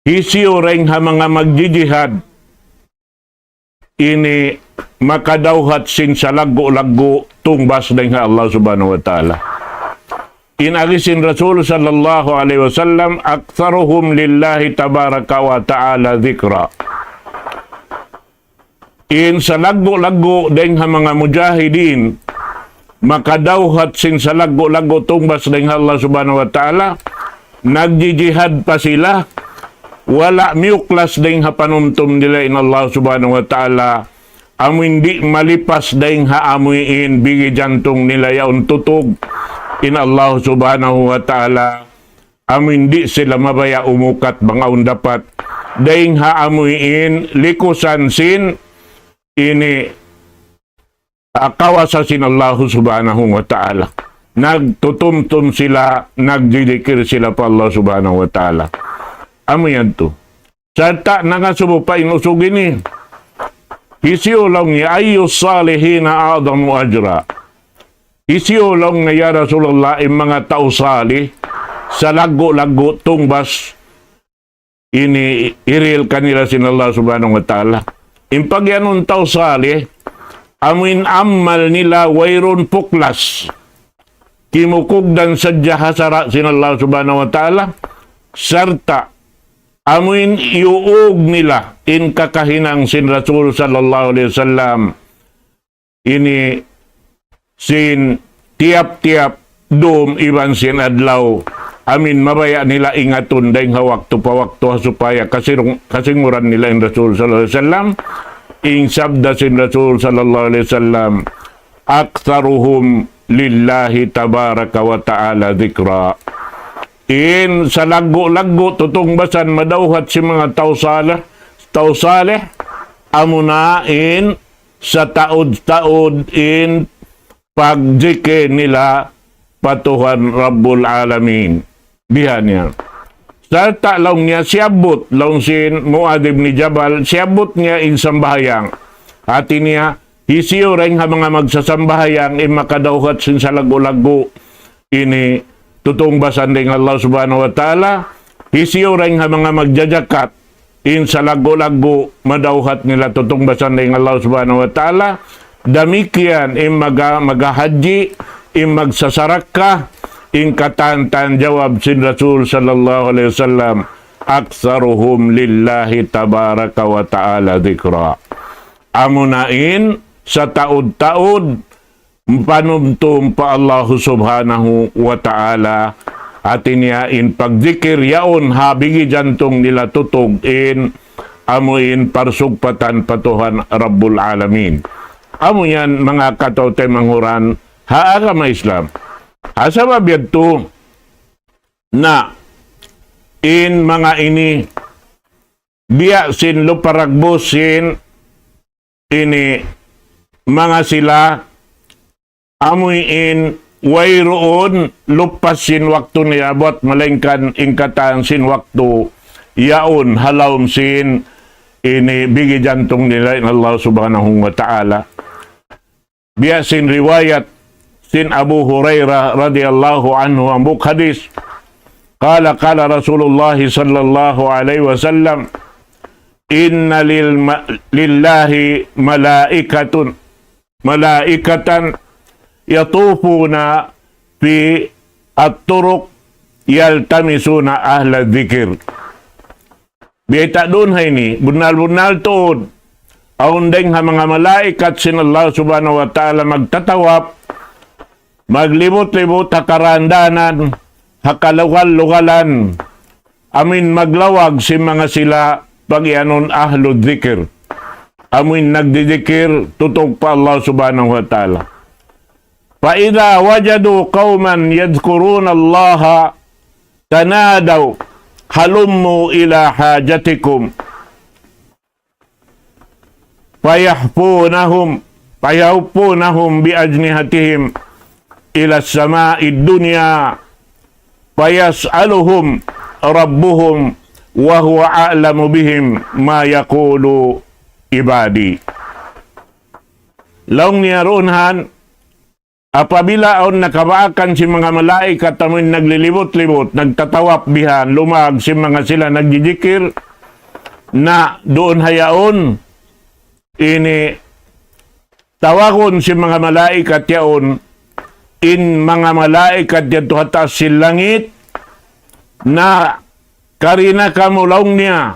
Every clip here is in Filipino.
Hisiyo ring ha mga magjijihad, ini makadawhat sin sa lago-lago tungbas ng Allah subhanahu wa ta'ala. Inagisin Rasul sallallahu alaihi wasallam, aktsaruhum lillahi tabaraka wa ta'ala dhikra. In sa lago-lago ng mga mujahidin, makadawhat sin sa lago-lago tungbas ng Allah subhanahu wa ta'ala, nagjijihad pa sila, wala miuklas ding hapanumtum nila in Allah subhanahu wa ta'ala, amin di malipas ding haamuin bigi jantong nila yaon tutog in Allah subhanahu wa ta'ala, amin di sila mabaya umukat bangaon dapat ding haamuin likusan sin ini kawasasin Allah subhanahu wa ta'ala. Nagtutumtum sila, nagdidikir sila pa Allah subhanahu wa ta'ala. Amo yan to. Sata nakasubo pa inusugin ni. Hisiulong ni ayus salihina adamu ajra. Hisiulong na ya Rasulullah yung mga tao salih sa lago-lago tungbas ini iril kanila sin Allah subhanahu wa ta'ala. Impag yanong tao salih, amin amal nila wayron puklas. Kimukugdan sadya hasara sin Allah subhanahu wa ta'ala. Sarta amuin iuog nila in kakahinang sin Rasul sallallahu alaihi wasallam ini sin tiap-tiap dom iban sin adlaw amin mabaya nila ingatun dahil hawakto pawakto supaya kasinguran nila in Rasul sallallahu alaihi wasallam in sabda sin Rasul sallallahu alaihi wasallam aktsaruhum lillahi tabaraka wa ta'ala dhikra. In sa lago-lago tutungbasan madawhat si mga tausaleh amuna in sa taod-taod in pagzike nila patuhan Rabbul Alamin. Dihan niya. Sa talaw niya siyabot laong sin Muad ibn Jabal siyabot niya in sambahayang. Hati niya hisiyo rin ha mga magsasambahayang in makadawhat sin sa lago-lago ini tutong basan ng Allah subhanahu wa ta'ala, hisiyo rin ha mga magjajakat in sa lago-lago madawhat nila tutong basan ng Allah subhanahu wa ta'ala, damikian in magahaji, in magsasarakka, in katantan jawab sin Rasul sallallahu alaihi wasallam, aktsaruhum lillahi tabaraka wa ta'ala dhikra. Amunain sa taod-taod panumtum pa Allah subhanahu wa ta'ala atin niya in pagdikir yaon habigi jantong nila tutog in amuin parsugpatan patuhan Rabbul Alamin. Amo yan mga katawte manghuran haagama Islam. Asa mabiyad to na in mga ini biya sin luparagbusin ini mga sila amuin wayroon lupas sin waktu niya bot malengkan ingkatan sin waktu yaon halawm sin ini bigi jantong nila in Allah subhanahu wa ta'ala. Biya sin riwayat sin Abu Hurairah radhiyallahu anhu ang buk hadis qala Rasulullah sallallahu alaihi wasallam inna lillahi malaikatan yatufuna fi at-turuq yaltamisuna ahla dzikir. Biyata doon hay ni, bunal-bunal tuod. Aundeng ha mga malaikat sin Allah subhanahu wa ta'ala magtatawap, maglimot-limot hakarandanan, hakalawal-lugalan, amin maglawag si mga sila pag-ianon ahlu dzikir. Amin nagdidikir, tutog pa Allah subhanahu wa ta'ala. فَإِذَا وَجَدُوا قَوْمًا يَذْكُرُونَ اللَّهَ تَنَادَوْا هَلُمُّوا إِلَى حَاجَتِكُمْ فَيَحْفُونَهُمْ بِأَجْنِحَتِهِمْ إِلَى السَّمَاءِ الدُّنْيَا فَيَسْأَلُهُمْ رَبُّهُمْ وَهُوَ أَعْلَمُ بِهِمْ مَا يَقُولُ عِبَادِي. Laong niya roonhan Apabila on nakabaakan si mga malaikat amoy naglilibot-libot, nagtatawap bihan, lumag si mga sila nagjijikir, na doon hayaon, ini tawagon si mga malaikat yaon, in mga malaikat yato hatas si langit, na karina kamulaong niya,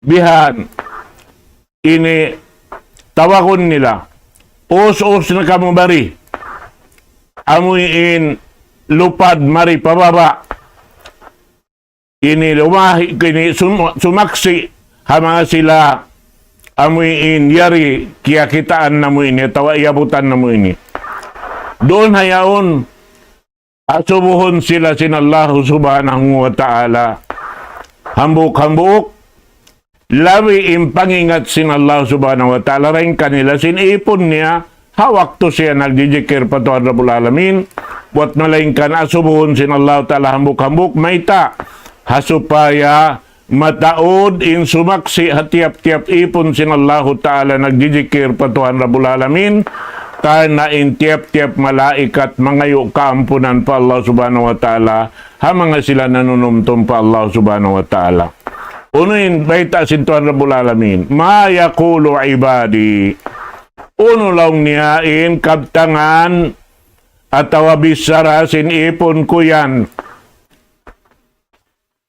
bihan, ini tawagon nila, os-os na kamubari, amuin lupad mari pababa, ini lumahi, kini sumaksi, hamanga sila, amuin yari, kiyakitaan na mo ini, tawa iabutan na mo ini. Doon hayaon, asubuhon sila sinallahu subhanahu wa ta'ala, hambuk-hambuk, labi impangingat sinallahu subhanahu wa ta'ala, rin kanila, sinipon niya, hawak to siya nagjijikir pa to Rabbul Alamin, buat malaingkan asubuhon sinallahu ta'ala, hambuk-hambuk, maita, hasupaya mataod in sumaksi hatiap-tiap ipon sinallahu ta'ala nagjijikir patuhan Rabbul Alamin karena in tiap-tiap malaikat mangayo kaampunan pa Allah subhanahu wa ta'ala hamanga sila nanunumtum pa Allah subhanahu wa ta'ala. Unuin baita sintuhan Rabbul Alamin ma yakulu ibadi uno lang niyain kabtangan atawa bisara sin ipon ko yan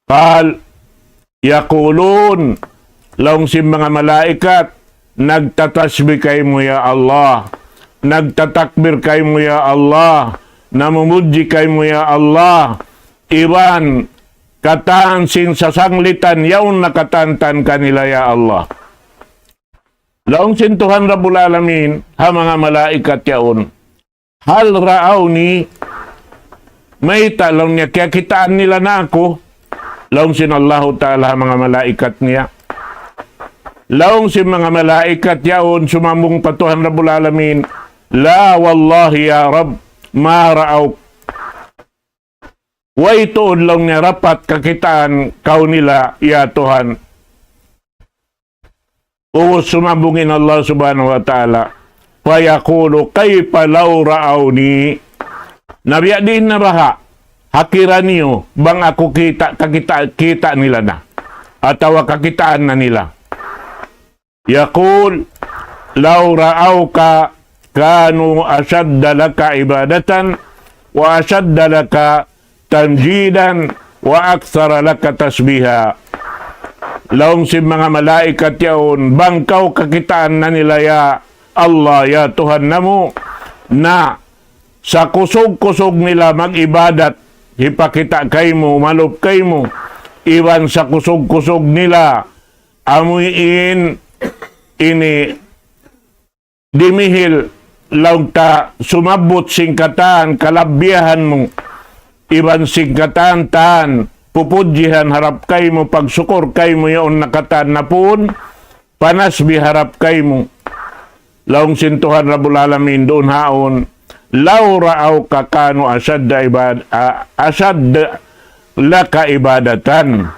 Kal, yakulun, laong si mga malaikat, nagtatasbih kay mo ya Allah, nagtatakbir kay mo ya Allah, namumuji kay mo ya Allah, iwan, kataan sin sasanglitan, yaon nakatantan kanila ya Allah. Laong sintuhan Rabbul Alamin, ha mga malaikat yaon, hal raaw ni, may talong niya, kaya kitaan nila na ako, laong sinallahu ta'ala mga malaikat niya. Laong si mga malaikat yaon sumambong patuhan Rabbul Alamin. La wallahi ya Rab ma ra'aw. Way tuon lang niya rapat kakitaan kau nila ya Tuhan. Uwos sumambungin Allah subhanahu wa ta'ala. Fayakulu kaypa law ra'awni. Nabiya din na baha. Hakiran niyo, bang ako kita nila na? Atawa kakitaan na nila. Yakul, law ra'awka kanu asadda laka ibadatan wa asadda laka tanjidan wa aksara laka tasbiha. Laong si mga malaikat yaon, bangkaw kakitaan na nila ya Allah, ya Tuhan namo, na sa kusog-kusog nila mag-ibadat, ipakita kay mo, malup kay mo, iwan sa kusog-kusog nila, amuin, ini, dimihil, laong ta, sumabot singkatan, kalabyahan mo, iwan singkatan, tan, pupudjihan, harap kay mo, pagsukor kay mo, yaon nakatan na pun, panasbi harap kay mo, laong sintuhan Rabbul Alamin, doon haon, law ra'aw ka kanu asad laka ibadatan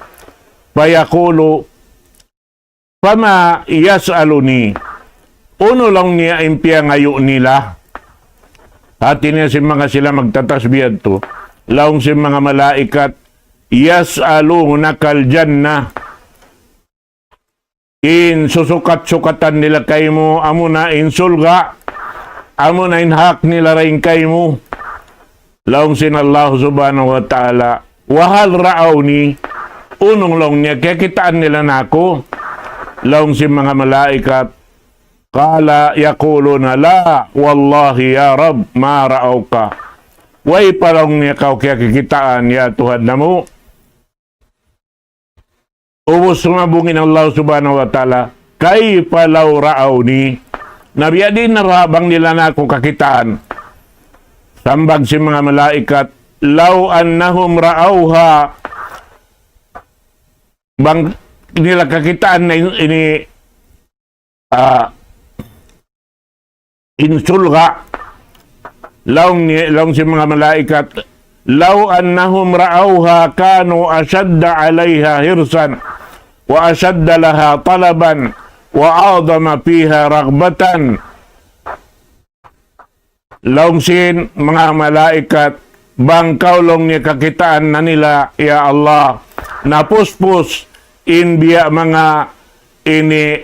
payakulu pama yas'aluni uno lang niya impia ngayo nila hati niya si mga sila magtatasbihad to laong si mga malaikat yas'alunakal jannah in susukat-sukatan nila kay mo amuna in sulga amo na inhak nila rin kay mo. Laong sinallahu subhanahu wa ta'ala. Wahal raaw ni. Unong long niya. Kaya kitaan nila na ako. Laong si mga malaikat. Kala yakulo na la. Wallahi ya Rab. Ma raaw ka. Way parang niya kau kaya kikitaan ya Tuhan na mo. Ubos sumabungin Allah subhanahu wa ta'ala. Kay palaw raaw ni. Nabiya din narabang nila na ako kakitaan. Sambag si mga malaikat, law annahum ra'awha, bang nila kakitaan na ini insulga, law si mga malaikat, law annahum ra'awha kanu asadda alayha hirsan, wa asadda laha talaban, wa adama fiha ragbatan Laungsin mga malaikat, bangkaw long niya kakitaan na nila, ya Allah, napuspos in biya mga ini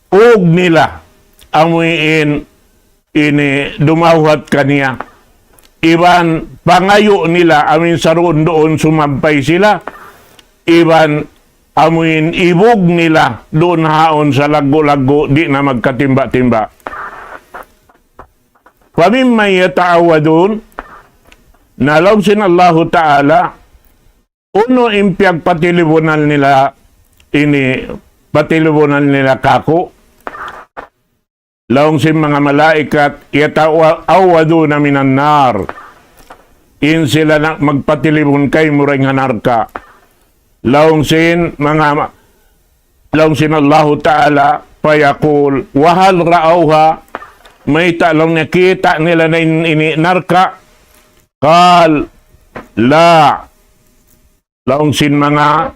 ug nila, amuin ini dumawat kaniya. Iban pangayo nila, amin saroon doon sumampay sila. Iban amuin ibog nila, doon haon sa lago-lago, di na magkatimba-timba. Pamimay yataawadun, nalawsin Allah Ta'ala, uno impyag patilibunan nila, patilibunan nila kako, lawsin mga malaikat, yataawadu na minan nar, in sila na magpatilibon kay murang hanarka. Lawsin Allah Ta'ala, payakul, wahal raawha, may talong nakita nila na narka, kal, la, lawsin mga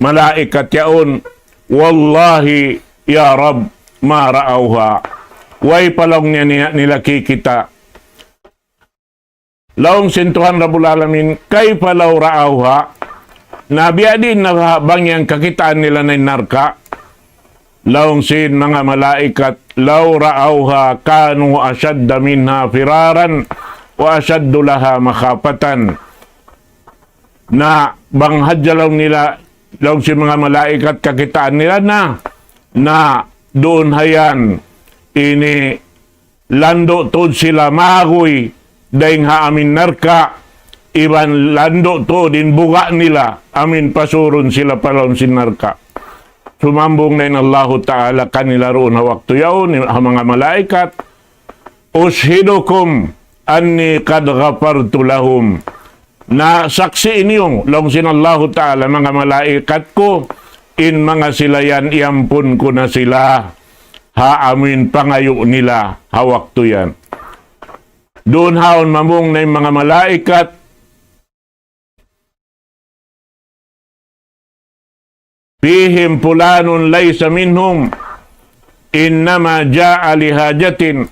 malaikat yaon, wallahi, ya Rab, ma raawha, way palong niya nila kikita. Lawsin Tuhan Rabbul Alamin, kay palaw raawha, nabiya din na bangyang kakitaan nila na narka. Lawsin mga malaikat, law ra'awha kanu asyadda minha firaran wa asyaddu laha makhafatan. Na banghadjalaw nila, lawsin mga malaikat kakitaan nila na doon hayan ini lando tod sila magoy daing haamin narka, iban lando to din buga nila, amin pasuron sila palon sinarka. Sumambong na Allah Ta'ala kanila roon na waktu yaon, mga malaikat, ushidukum anni kad ghafartu lahum. Na saksi inyong, longsin Allah Ta'ala, mga malaikat ko, in mga sila yan, iampun ko na sila, haamin pangayo nila, hawakto yan. Doon haon mamong na yung mga malaikat, fihim fulanun laysa minhum innama ja'a lihajatin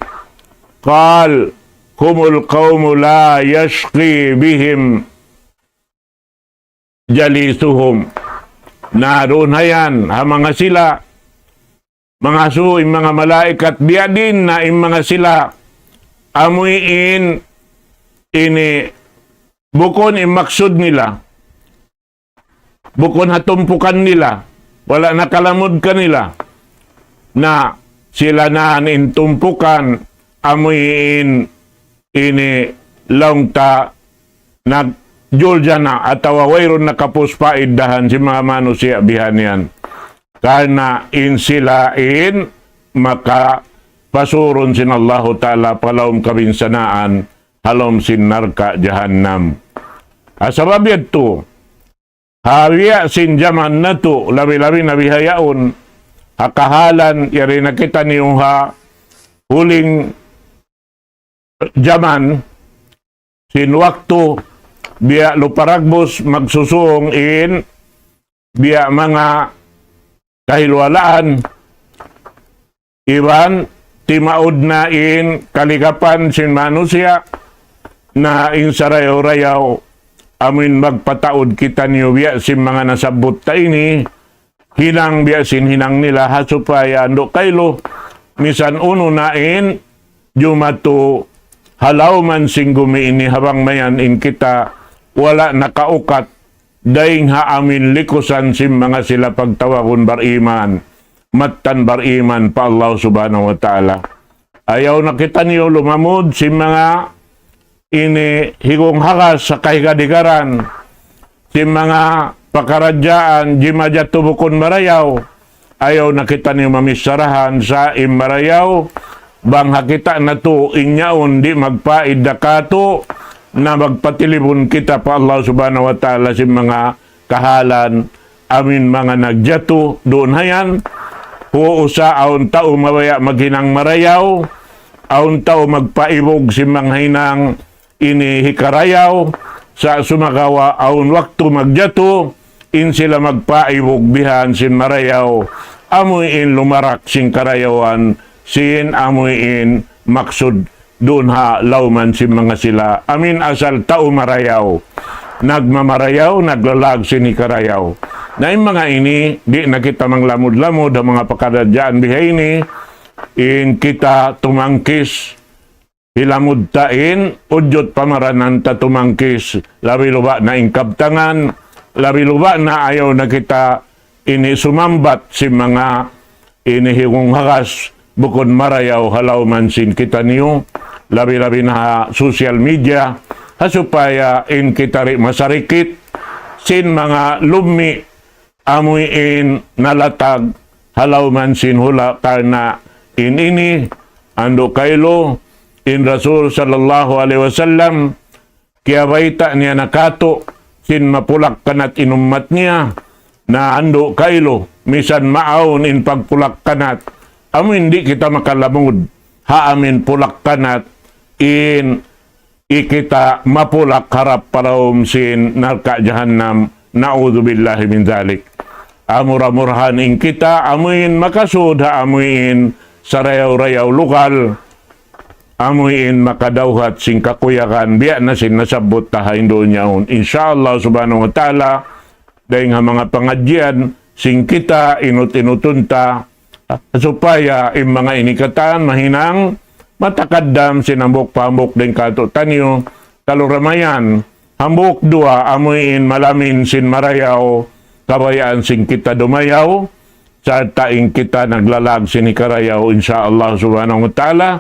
qal humul qawmu la yashqi bihim jalisuhum. Naroon hayan mga sila mga suing mga malaikat biadin na mga sila amuin ini bukon maksud nila, bukon hatumpukan nila, wala nakalamod kanila, na sila na intumpukan, amuin ini laungta nagjulja na at awawayron nakapuspa iddahan si mga manusia bihan yan. Karena in sila makapasuron sin Allah Ta'ala palawm kabinsanaan halom sin narka jahannam. Asabab yato, hawiya sin jaman na to, labi-labi na bihayaon, hakahalan, yari nakita niyong huling jaman, sin wakto, biya luparagbos magsusuong biya mga kahilwalaan, iban, timaod na kaligapan sin manusia, na sarayaw-rayaw, amin magpataod kita niyo biya sin mga nasabot ta ini, hinang biya sin hinang nila, hasupaya ando kaylo, misan uno nain, jumato, halaw man sing gumiini habang mayan kita, wala nakaukat, daing haamin likusan sin mga sila pagtawagon bariman, matan bariman pa Allah Subhanahu wa Ta'ala. Ayaw nakita niyo lumamod sin mga higong hakas sa kahigadigaran, sin mga pakaradyaan, jimajat tubukon marayaw, ayaw nakita niyo mamisarahan sa imarayaw, bang hakita na to inyaon di magpaidakato, na magpatilibon kita pa Allah Subhanahu wa Ta'ala sin mga kahalan, amin mga nagjato, doon hayan, huusa aon tao mawaya maghinang marayaw, aon tao magpaibog sin mga hinang hikarayaw, sa sumagawa aon waktu magjato, in sila magpaibog bihan sin marayaw, amuin lumarak sin karayawan, sin amuin maksud doon ha lauman si mga sila. Amin asal tao marayaw. Nagmamarayaw, naglalag sini karayaw. Na yung mga ini, di na kita manglamod-lamod ang mga pakadadyaan bihay ni, in kita tumangkis, hilamod tain, udyot pamaranan ta tumangkis, labi luba na ingkabtangan, labi luba na ayaw na kita ini sumambat si mga inihigong hagas, bukod marayaw halaw mansin kita niyo, labi-labi na social media, hasupaya in kita rin masarikit, sin mga lumi, amuin nalatag, halaw mansin hula karna in ini, ando kaylo, in Rasul sallallahu alaihi wasallam, kaya baita niya nakato, sin mapulak kanat inumat niya, na ando kaylo, misan maaon in pagpulak kanat, amin di kita makalamod, haamin pulak kanat, in ikita mapulak harap paraum sin narka jahannam, na'udzubillahi min dhalik. Amura-murahan in kita, amuin makasud, amuin sarayaw-rayaw lokal, amuin makadawhat sing kakuyakan, biya na sin nasabot tahain doon yaon. Insyaallah subhanahu wa ta'ala, dahil nga mga pangadyan, sing kita, inut-inutunta, supaya yung mga inikatan, mahinang, matakadam, sinambok pambok din kato tanyo, kaluramayan, hambok dua, amuin malamin sin marayaw, kabayaan sing kita dumayaw, sa taing kita naglalag sinikarayaw, insyaallah subhanahu wa ta'ala,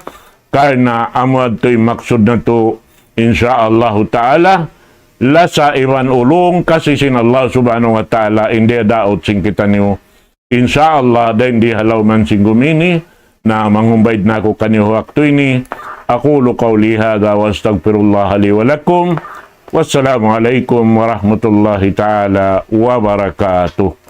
karena amuad to'y maksud na to, insyaallah ta'ala, lasa iwan ulong kasi sin Allah subhanahu wa ta'ala, hindi daot sing kita niyo, insyaallah, dahil di halaw man sing gumini, na mangumbaid na ako kaniyo waktu ini. Aqulu qawli hadha wa astaghfirullah li wa lakum. Wassalamu alaikum warahmatullahi ta'ala wabarakatuh.